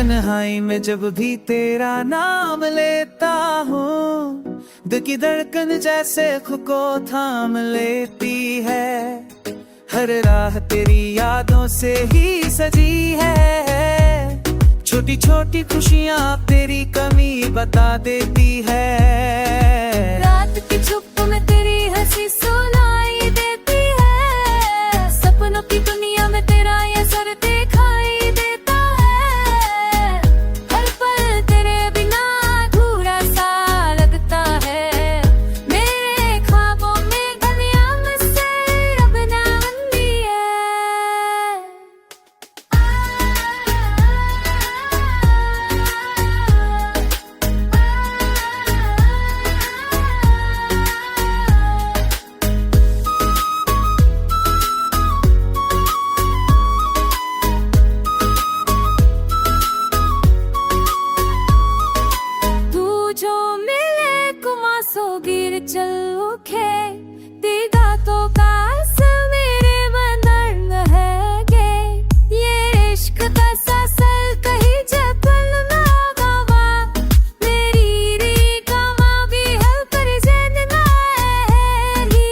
तन्हाई में जब भी तेरा नाम लेता हूँ, दिल की धड़कन जैसे खुद को थाम लेती है। हर राह तेरी यादों से ही सजी है, छोटी छोटी खुशियाँ तेरी कमी बता देती है। रात की चुप में तेरी हंसी सुनाई देती है, सपनों की दुनिया में तेरा ये सर दिखाई देता है। हर पल तेरे बिना अधूरा सा लगता है, मेरे ख्वाबों में दुनिया मुझसे अब ना बंदी है। तू जो मिले कुमासो गिर चल उठे, दीदा तो कास मेरे बंधन है गे। ये इश्क का सासल कहीं जपल ना गवा, मेरी री कमा भी है पर जन ना है ही।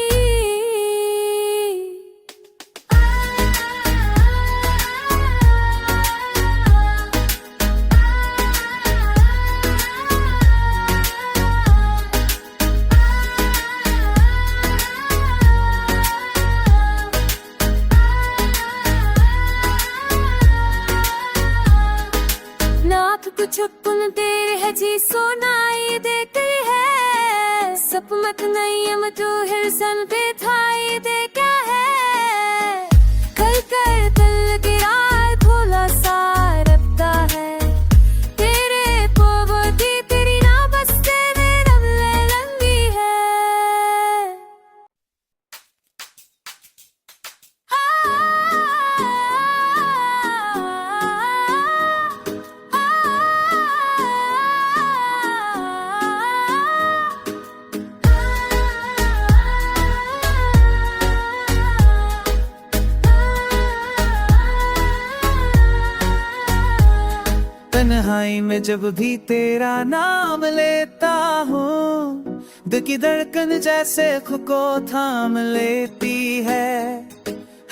नाथ कुछ पुन तेरे है जी सुनाई देती है, सप मत नहीं हम तू हिरसन पे थाई दे क्या है। कल कर दिल गिरा थोड़ा सा रखता है, तेरे पोबोती तेरी ना बसते में रमले लंबी है। तन्हाई में जब भी तेरा नाम लेता हूँ, दिल की धड़कन जैसे खुद को थाम लेती है।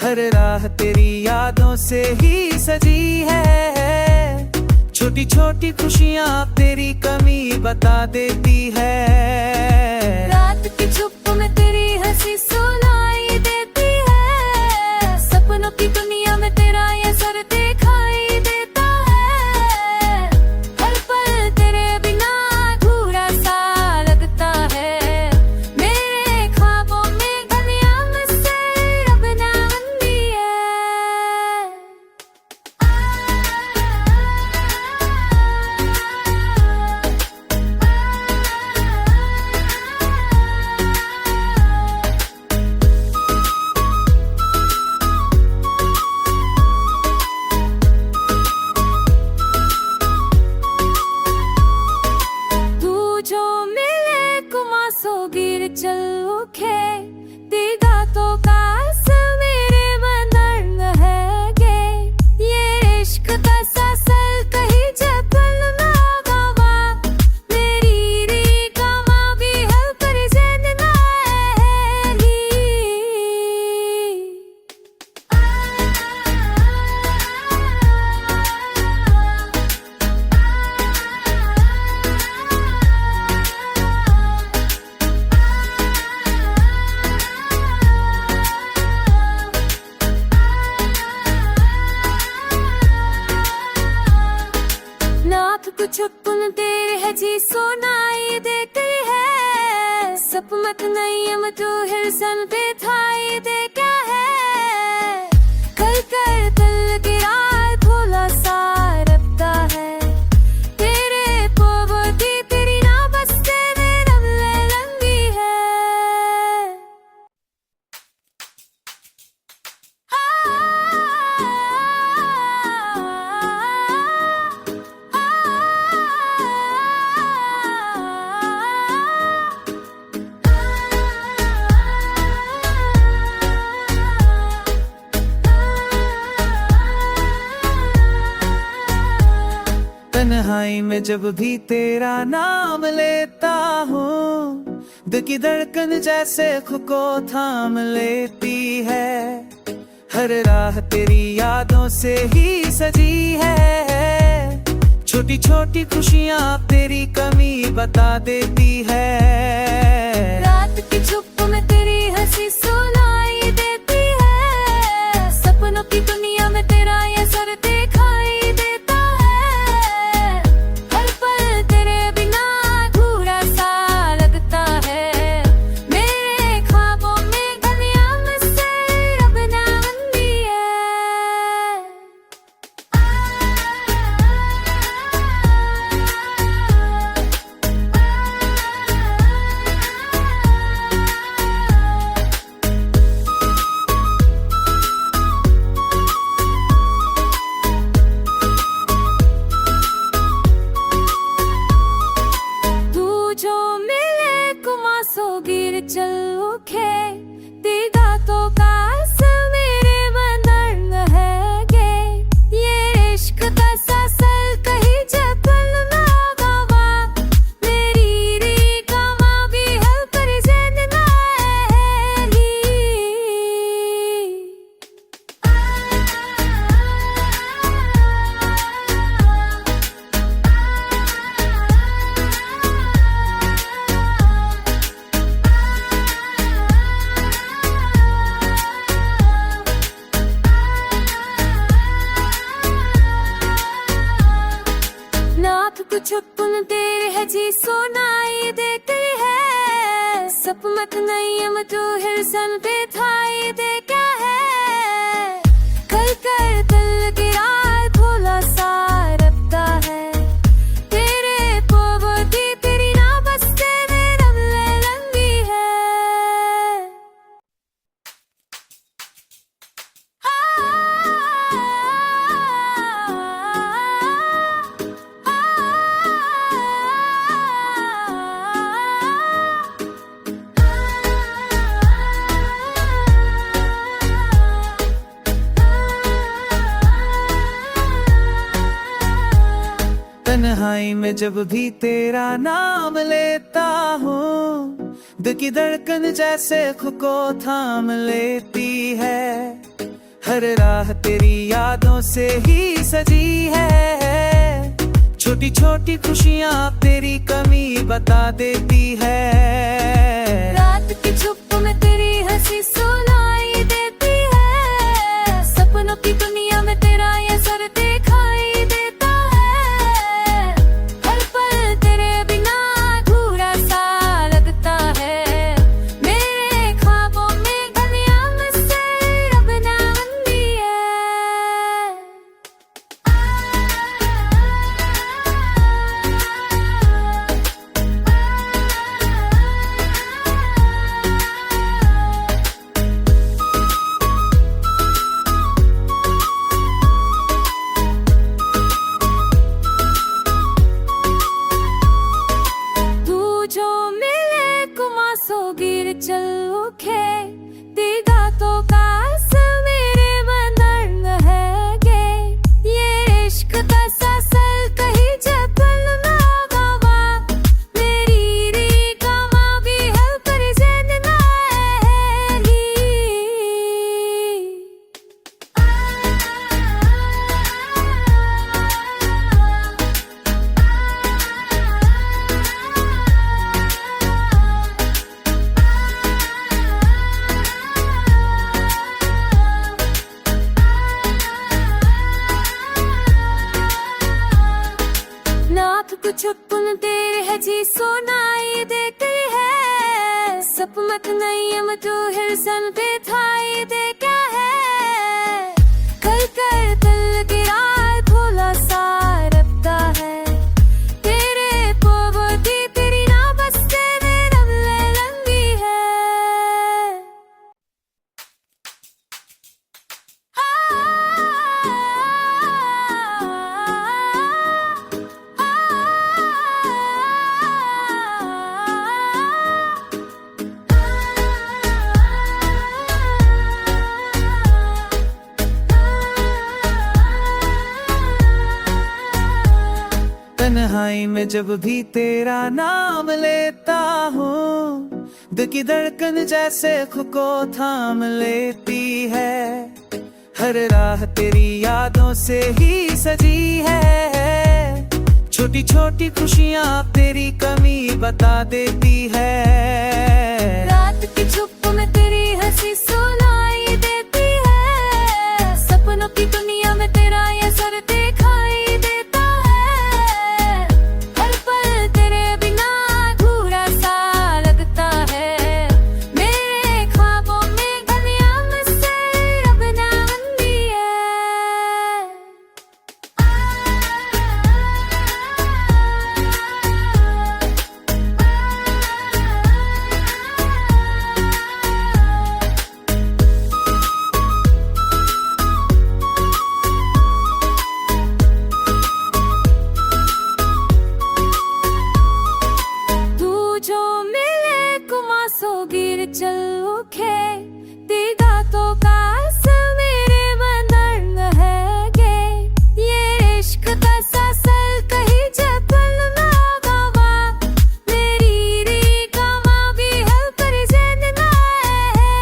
हर राह तेरी यादों से ही सजी है, छोटी छोटी खुशियाँ तेरी कमी बता देती है। रात की चुप में तेरी हंसी सुनाई देती है, सपनों की दुनिया में तेरा ये सर दिखाई देता है। हर पल तेरे बिना अधूरा सा लगता है, मेरे ख्वाबों में दुनिया मुझसे अब ना बंदी है। तू जो मिले कुमासो गिर चल उठे, दीदा तो कास मेरे बंधन है गे। ये इश्क का सासल कहीं जपल ना गवा, मेरी री कमा भी है पर जन ना है ही। नाथ कुछ पुन तेरे है जी सुनाई देती है, सप मत नहीं हम तू हिरसन पे थाई दे क्या है। कल कर दिल गिरा थोड़ा सा रखता है, तेरे पोबोती तेरी ना बसते में रमले लंबी है। तन्हाई में जब भी तेरा नाम लेता हूँ, दिल की धड़कन जैसे खुद को थाम लेती है। हर राह तेरी यादों से ही सजी है, छोटी छोटी खुशियाँ तेरी कमी बता देती है। रात की चुप में तेरी हंसी सुनाई देती है, सपनों की दुनिया में तेरा ये सर दिखाई देता है। हर पल तेरे बिना अधूरा सा लगता है, मेरे ख्वाबों में दुनिया मुझसे रब ना बंदी है। तू जो मिले कुमासो गिर चल उठे, तेरा तो कास मेरे बंधन है गे। ये इश्क का सासल कहीं जपल ना गवा, मेरी री कमा भी है पर जन ना है। नाथ कुछ पुन तेरे है जी सुनाई देती है, सपमत नहीं हम तू हिरसन पे थाई दे क्या है। कल कर दिल गिरा खोला सा रखता है, तेरे पोवती तेरी ना बसते में रब ले लंबी है। तन्हाई में जब भी तेरा नाम लेता हूँ, दिल की धड़कन जैसे खुद को थाम लेती है। हर राह तेरी यादों से ही सजी है, छोटी छोटी खुशियाँ तेरी कमी बता देती है। रात की चुप में तेरी हंसी सुनाई देती है, सपनों की दुनिया में तेरा ये सर दिखाई देता है। हर पल तेरे बिना अधूरा सा लगता है, मेरे ख्वाबों में दुनिया मुझसे रब ना बंदी है। तू जो मिले कुमासो गिर चल उठे, तेरा तो कास मेरे बंधन है गे। ये इश्क का सासल कहीं जपल ना गवा, मेरी री कमा भी है पर जन ना है। नाथ कुछ पुन तेरे है जी सुनाई देती है, सपमत नहीं हम तू हिरसन पे थाई दे क्या है। कल कर दिल गिरा खोला सा रखता है, तेरे पोवती तेरी ना बसते में रब ले लंबी है। तन्हाई में जब भी तेरा नाम लेता हूँ, दिल की धड़कन जैसे खुद को थाम लेती है। हर राह तेरी यादों से ही सजी है, छोटी छोटी खुशियाँ तेरी कमी बता देती है। रात की चुप में तेरी हंसी सुनाई देती है, सपनों की दुनिया में तेरा ये सर दिखाई देता है। हर पल तेरे बिना अधूरा सा लगता है, मेरे ख्वाबों में दुनिया मुझसे अब ना बंदी है। तू जो मिले कुमासो गिर चल उठे, दीदा तो का मेरे बंधन है गे। ये इश्क का सासल कहीं जपल ना गवा, मेरी री कमा भी है पर जन ना है।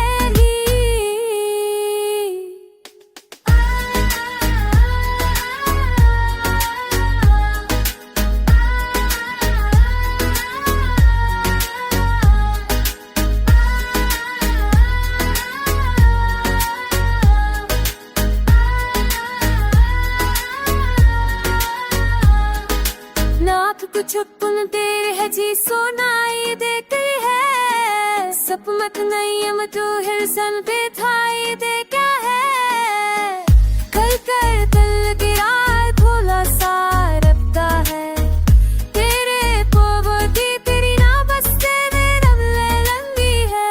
नाथ कुछ पुन तेरे है जी सुनाई देती है, सप मत नहीं हम तू हिरसन पे थाई दे क्या है। कल कर दिल गिरा भोला सा रखता है, तेरे पोवती तेरी ना बसते में रमले लंबी है।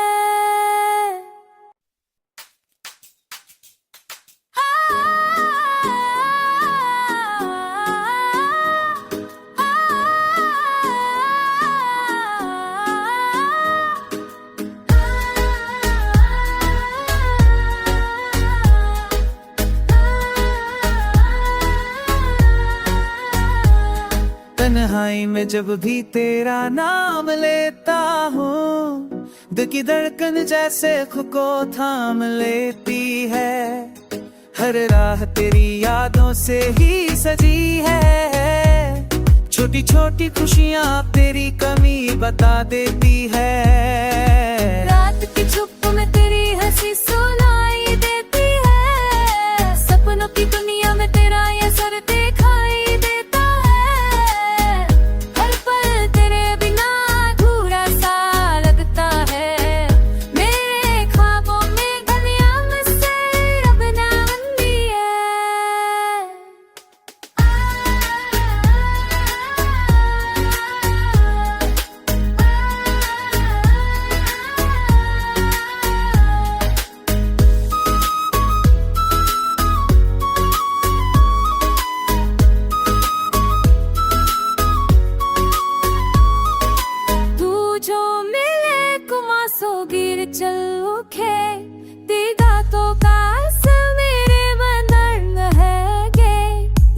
तन्हाई में जब भी तेरा नाम लेता हूँ, दिल की धड़कन जैसे खुद को थाम लेती है। हर राह तेरी यादों से ही सजी है, छोटी छोटी खुशियाँ तेरी कमी बता देती है। रात की चुप में तेरी हंसी सुनाई देती है, सपनों की दुनिया में तेरा ये सर दिखाई देता है। हर पल तेरे बिना अधूरा सा लगता है, मेरे ख्वाबों में दुनिया मुझसे अब ना बंदी है। तू जो मिले कुमासो गिर चल उठे, दीदा तो का मेरे बंधन है गे।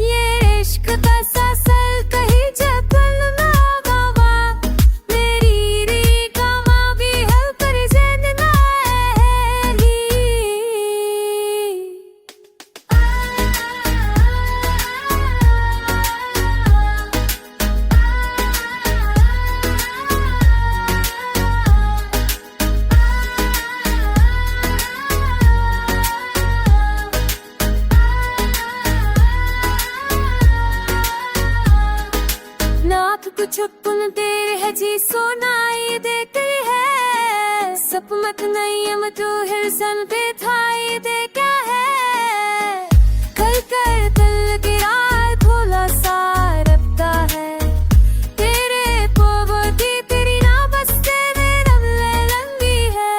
ये इश्क का सासल कहीं जपल ना गवा, मेरी री कमा भी है पर जन ना है। नाथ कुछ पुन तेरे है जी सुनाई देती है, सप मत नहीं हम तू हिरसन पे थाई दे क्या है। कल कर दिल गिरा भोला सा रखता है, तेरे पोवती तेरी ना बसते में रमले लंबी है।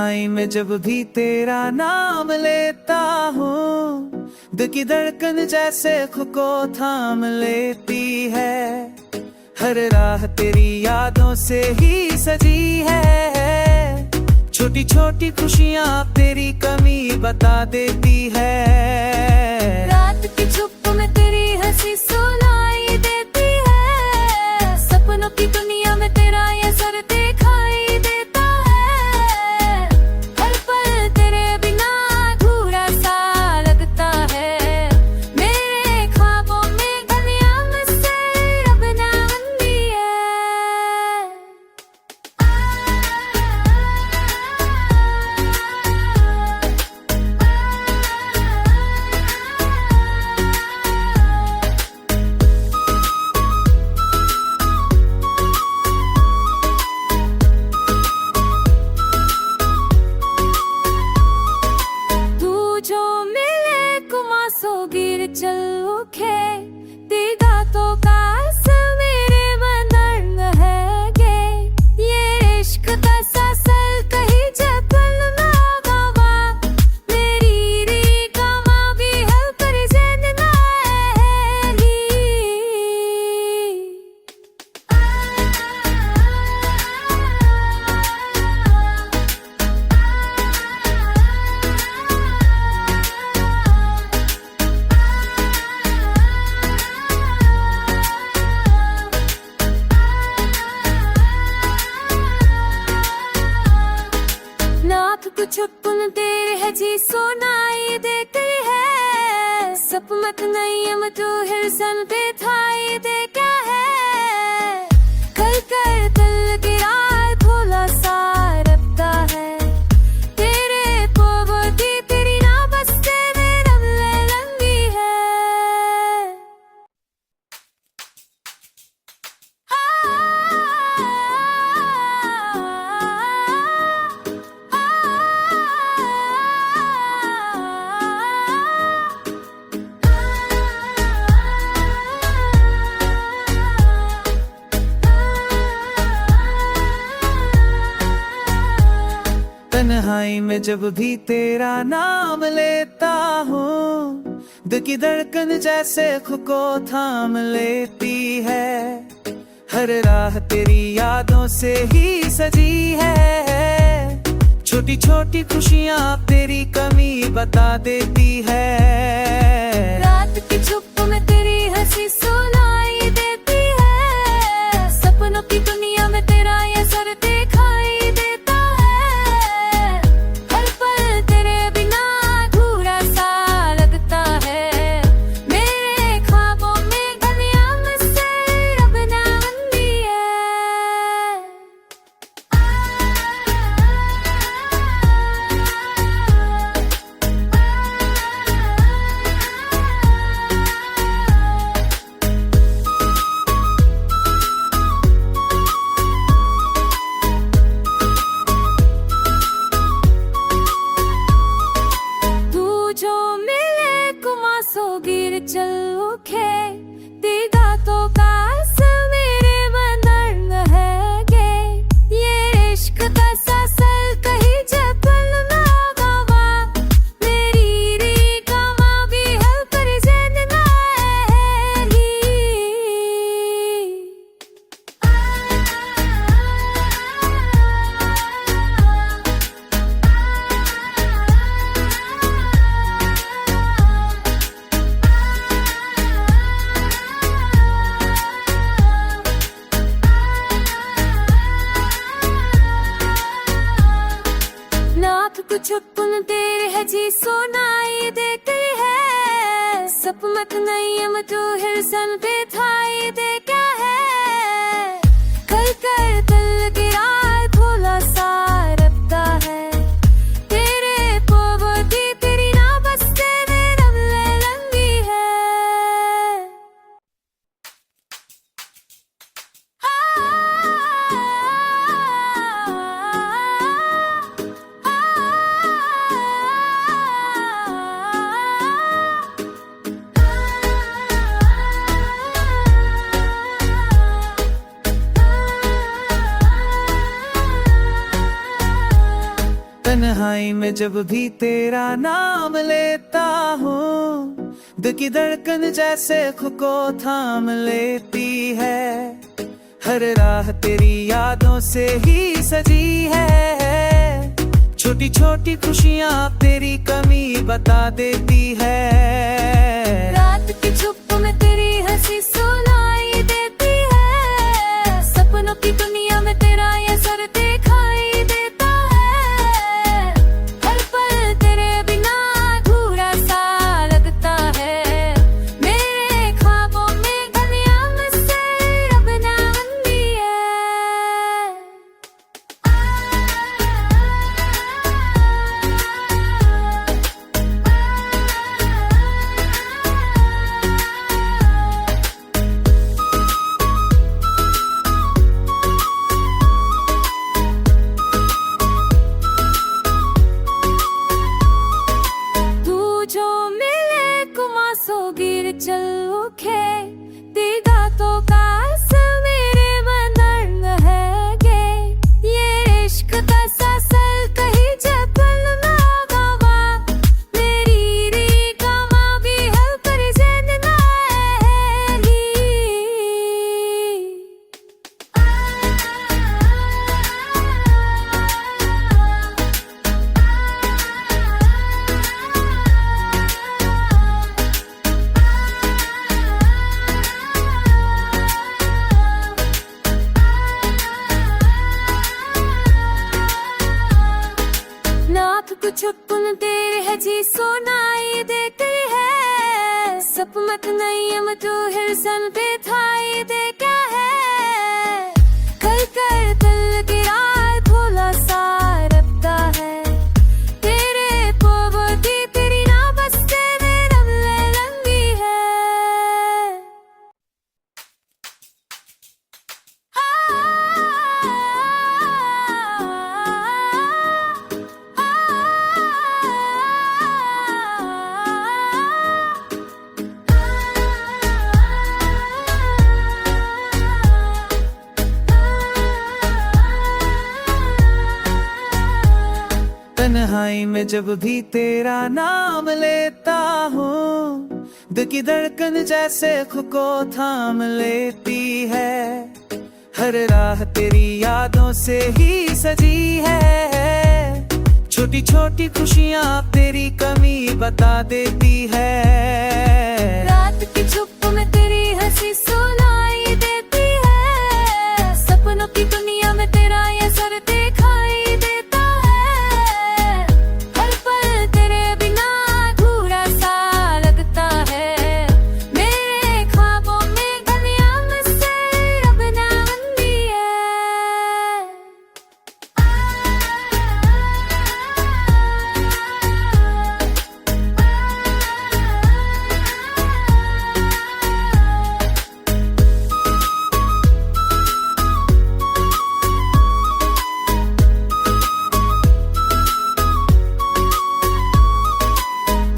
तन्हाई में जब भी तेरा नाम लेता हूँ, दिल की धड़कन जैसे खुद को थाम लेती है। हर राह तेरी यादों से ही सजी है, छोटी छोटी खुशियाँ तेरी कमी बता देती है। रात की चुप में तेरी हंसी सुनाई देती है, सपनों की दुनिया में तेरा ये सर दिखाई देता है। हर पल तेरे बिना अधूरा सा लगता है, मेरे ख्वाबों में दुनिया मुझसे रब ना बंदी है। तू जो मिले कुमासो गिर चल उठे, तेरा तो कास मेरे बंधन है गे। ये इश्क का सासल कहीं जपन ना गवा, मेरी री कमा भी है पर जन ना है। नाथ कुछ पुन तेरे है जी सुनाई देती है, सपमत नहीं हम तू हिरसन पे थाई दे क्या है। कल कर दिल गिरा थोड़ा सा रखता है, तेरे पोवती तेरी ना बसते में रमले लंबी है। तन्हाई में जब भी तेरा नाम लेता हूँ, दिल की धड़कन जैसे खुद को थाम लेती है। हर राह तेरी यादों से ही सजी है, छोटी छोटी खुशियाँ तेरी कमी बता देती है। रात की चुप में तेरी हंसी सुनाई देती है, सपनों की दुनिया में तेरा ये सर दिखाई देता है। हर पल तेरे बिना अधूरा सा लगता है, मेरे ख्वाबों में दुनिया मुझसे रब ना बंदी है। तू जो मिले कुमासो गिर चल उठे, तेरा तो कास मेरे बंधन है गे। ये इश्क का सासल कहीं जपन ना गवा, मेरी री कमा भी है पर जन ना है। नाथ कुछ पुन तेरे है जी सुनाई देती है, सपमत नहीं हम तू हिरसन पे थाई दे क्या है। कल कर दिल गिरा थोड़ा सा रखता है, तेरे पोवती तेरी ना बसते में रमले लंबी है। तन्हाई में जब भी तेरा नाम लेता हूँ, दिल की धड़कन जैसे खुद को थाम लेती है। हर राह तेरी यादों से ही सजी है, छोटी छोटी खुशियाँ तेरी कमी बता देती है। रात की चुप में तेरी हंसी सुनाई देती है, सपनों की दुनिया में तेरा ये सर दिखाई देता है। हर पल तेरे बिना अधूरा सा लगता है, मेरे ख्वाबों में दुनिया मुझसे अब ना बंदी है। तू जो मिले कुमासो गिर चल उठे, दीदा तो का असर मेरे बंधन है गे। ये इश्क का सासल कहीं जपल ना गवा, मेरी री कमा भी है पर जन ना है। नाथ कुछ पुन तेरे है जी सुनाई देती है, सप मत नहीं हम तू हिरसन पे थाई दे क्या है। कल कर दिल गिरा थोड़ा सा रखता है, तेरे पोबोती तेरी ना बसते में रमले लंबी है। तन्हाई में जब भी तेरा नाम लेता हूँ, दिल की धड़कन जैसे खुद को थाम लेती है। हर राह तेरी यादों से ही सजी है, छोटी छोटी खुशियाँ तेरी कमी बता देती है। रात की चुप में तेरी हंसी सुनाई देती है, सपनों की दुनिया में तेरा ये सर दिखाई देता है। हर पल तेरे बिना अधूरा सा लगता है, मेरे ख्वाबों में दुनिया मुझसे अब ना बंदी है।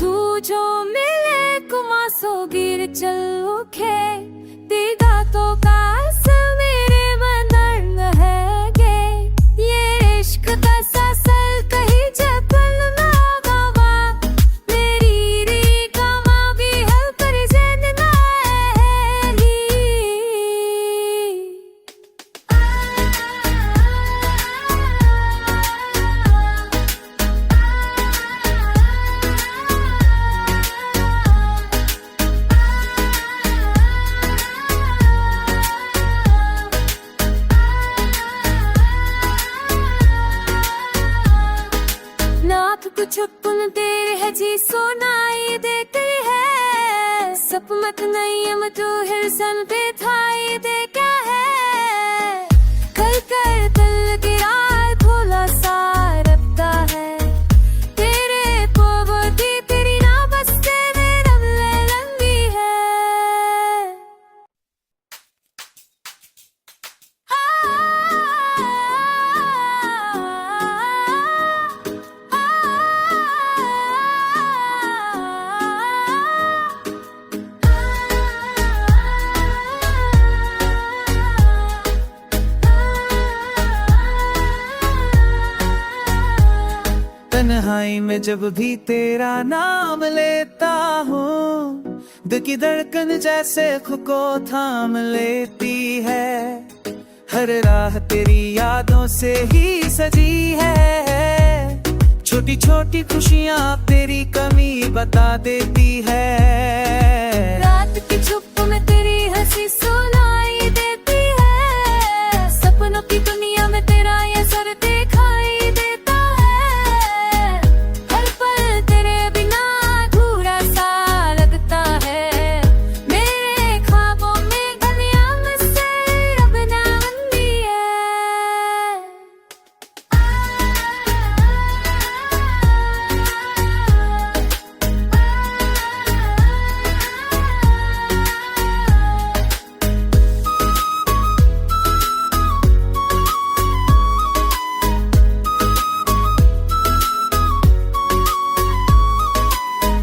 तू जो मिले कुमासो गिर चल उठे, दीदा तो का असर मेरे बंधन है गे। ये इश्क का सासल कहीं जपल ना गवा, मेरी री कमा भी है पर जन ना है। नाथ कुछ पुन तेरे है जी सुनाई देती है, सप मत नहीं हम तू हिरसन पे थाई दे क्या है। कल कर दिल गिरा थोड़ा सा रखता है, तेरे पोबोती तेरी ना बसते में रमले लंबी है। मैं जब भी तेरा नाम लेता हूँ, दिल की धड़कन जैसे खुद को थाम लेती है। हर राह तेरी यादों से ही सजी है, छोटी छोटी खुशियाँ तेरी कमी बता देती है। रात की चुप में तेरी हंसी सुनाई देती है, सपनों की दुनिया में तेरा ये सर दिखाई देता है। हर पल तेरे बिना अधूरा सा लगता है, मेरे ख्वाबों में दुनिया मुझसे रब ना बंदी है।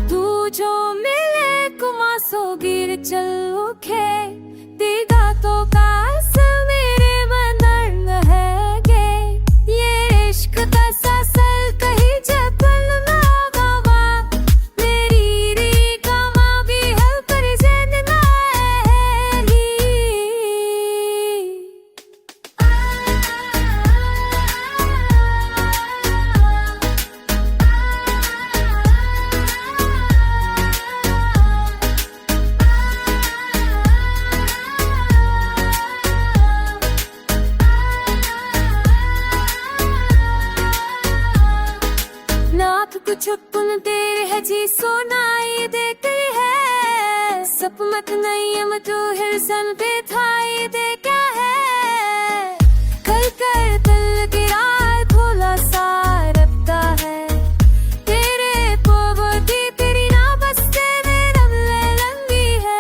तू जो मिले कुमासो गिर चल उठे, दीदा तो कास मेरे बंधन है गे। ये इश्क का सासल कहीं जपल ना गवा, मेरी री कमा भी है पर जन ना है। नाथ कुछ पुन तेरे है जी सुनाई देती है, सपमत नहीं हम तो हिरसन पे थाई दे क्या है। कर कर दिल गिरा थोड़ा सा रखता है, तेरे पोवती तेरी ना बसते में रमले लंबी है।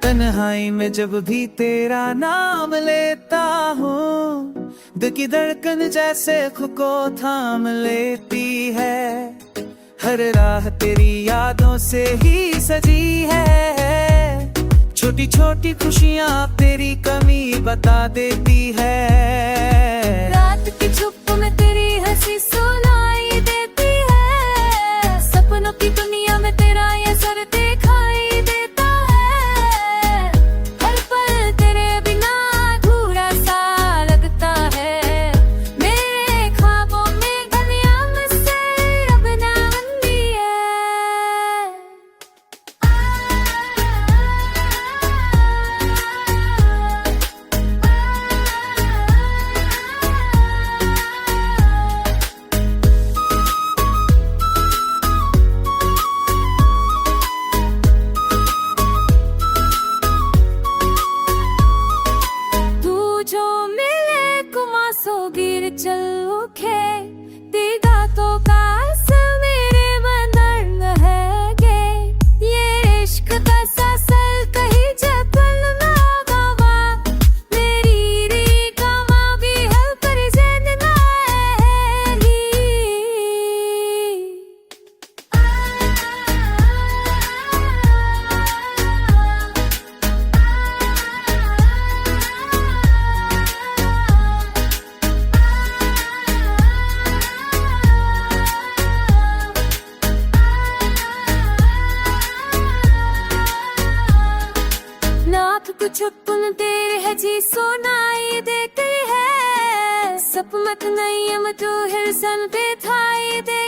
तन्हाई में जब भी तेरा नाम लेता हूँ, दिल की धड़कन जैसे खुद को थाम लेती है। हर राह तेरी यादों से ही सजी है, छोटी छोटी खुशियाँ तेरी कमी बता देती है। रात की चुप में तेरी हंसी सुनाई देती है, सपनों की दुनिया में तेरा ये सर दिखाई देता है। हर पल तेरे बिना अधूरा सा लगता है, मेरे ख्वाबों में दुनिया मुझसे रब ना बंदी है। तू जो मिले कुमासो गिर चल उठे, दीदा तो कास मेरे बंधन है गे। ये इश्क का सासल कहीं जपल ना गवा, मेरी री कमा भी है पर जन ना है। नाथ कुछ पुन तेरे है जी सुनाई देती है, सपमत नहीं हम तो हिरसन पे थाई दे